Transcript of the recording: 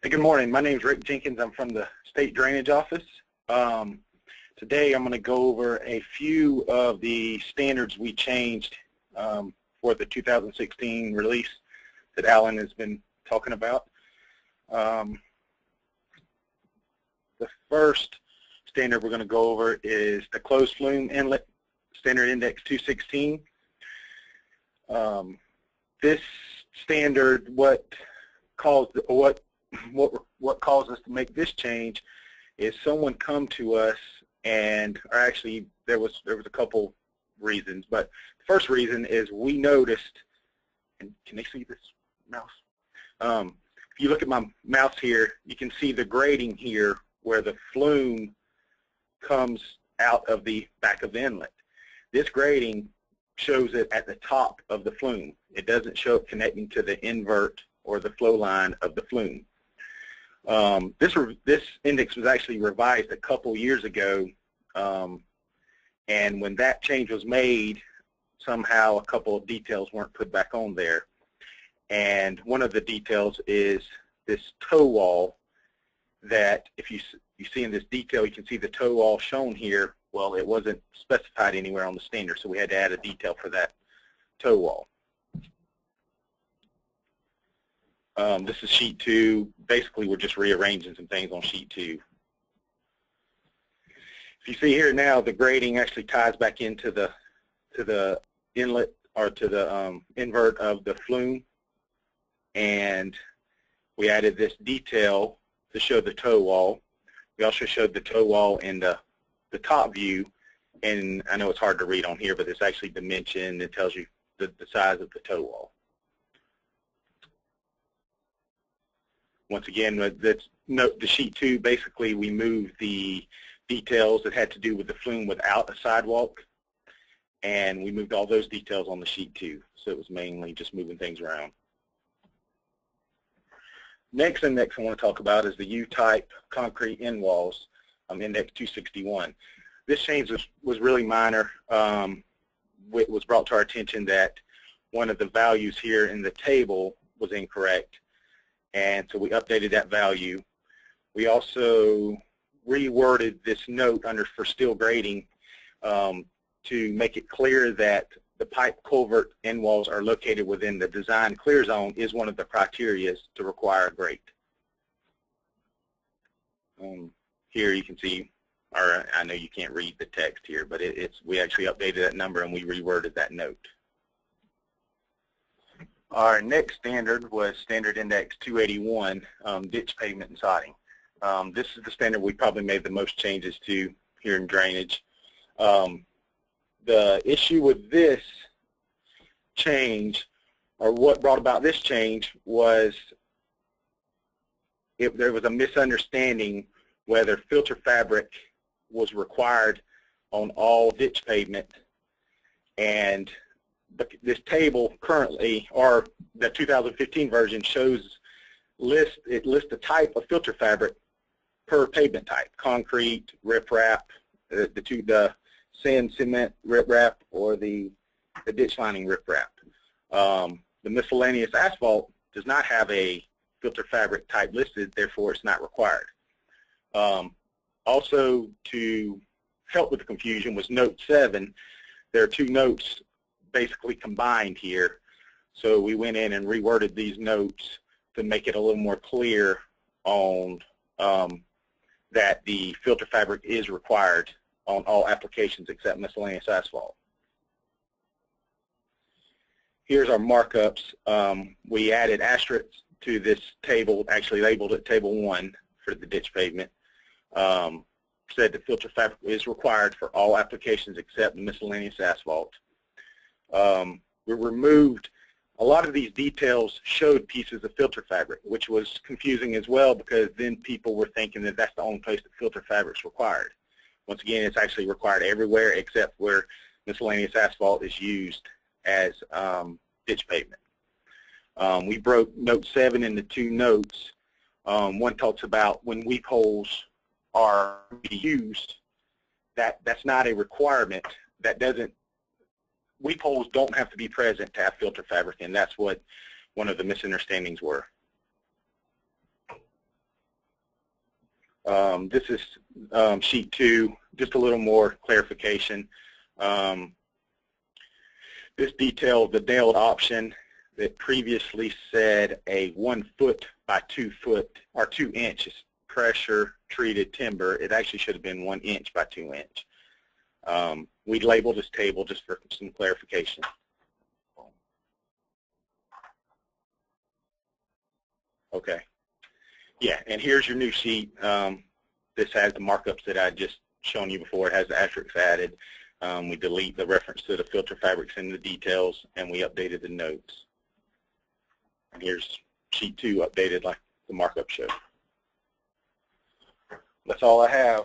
Hey, good morning. My name is Rick Jenkins. I'm from the State Drainage Office. Today I'm going to go over a few of the standards we changed for the 2016 release that Alan has been talking about. The first standard we're going to go over is the closed flume inlet standard index 216. This standard, what caused us to make this change is someone come to us, and or actually there was a couple reasons, but the first reason is we noticed, and can they see this mouse? If you look at my mouse here, you can see the grading here where the flume comes out of the back of the inlet. This grading shows it at the top of the flume. It doesn't show it connecting to the invert or the flow line of the flume. This index was actually revised a couple years ago, and when that change was made, somehow a couple of details weren't put back on there. And one of the details is this toe wall that, if you see in this detail, you can see the toe wall shown here. Well, it wasn't specified anywhere on the standard, so we had to add a detail for that toe wall. This is sheet 2. Basically, we're just rearranging some things on sheet 2. If you see here now, the grading actually ties back into the inlet or to the invert of the flume, and we added this detail to show the toe wall. We also showed the toe wall in the top view, and I know it's hard to read on here, but it's actually dimension. It tells you the size of the toe wall. Once again, note the sheet 2, basically we moved the details that had to do with the flume without a sidewalk, and we moved all those details on the sheet 2, so it was mainly just moving things around. Next index I want to talk about is the U-type concrete end walls, index 261. This change was really minor. It was brought to our attention that one of the values here in the table was incorrect, and so we updated that value. We also reworded this note for steel grading to make it clear that the pipe culvert end walls are located within the design clear zone is one of the criteria to require a grate. Here you can see, or I know you can't read the text here, but we actually updated that number and we reworded that note. Our next standard was standard index 281, ditch pavement and sodding. This is the standard we probably made the most changes to here in drainage. The issue with this change, or what brought about this change, was there was a misunderstanding whether filter fabric was required on all ditch pavement, and this table currently, or the 2015 version, lists the type of filter fabric per pavement type: concrete, riprap, the sand cement riprap, or the ditch lining riprap. The miscellaneous asphalt does not have a filter fabric type listed, therefore it's not required. Also, to help with the confusion, was note 7. There are two notes basically combined here, so we went in and reworded these notes to make it a little more clear on that the filter fabric is required on all applications except miscellaneous asphalt. Here's our markups. We added asterisks to this table, actually labeled it table 1 for the ditch pavement. Said the filter fabric is required for all applications except miscellaneous asphalt. We removed a lot of these details, showed pieces of filter fabric, which was confusing as well, because then people were thinking that that's the only place that filter fabric is required. Once again, it's actually required everywhere except where miscellaneous asphalt is used as ditch pavement. We broke note 7 into 2 notes. One talks about when weep holes are used, that's not a requirement. Weep holes don't have to be present to have filter fabric, and that's what one of the misunderstandings were. This is sheet 2, just a little more clarification. This details the nailed option that previously said a 1 foot by 2 foot or 2 inches pressure treated timber. It actually should have been 1 inch by 2 inch. We labeled this table just for some clarification. Okay. Yeah, and here's your new sheet. This has the markups that I just shown you before. It has the asterisks added. We delete the reference to the filter fabrics in the details, and we updated the notes. And here's sheet 2 updated like the markup showed. That's all I have.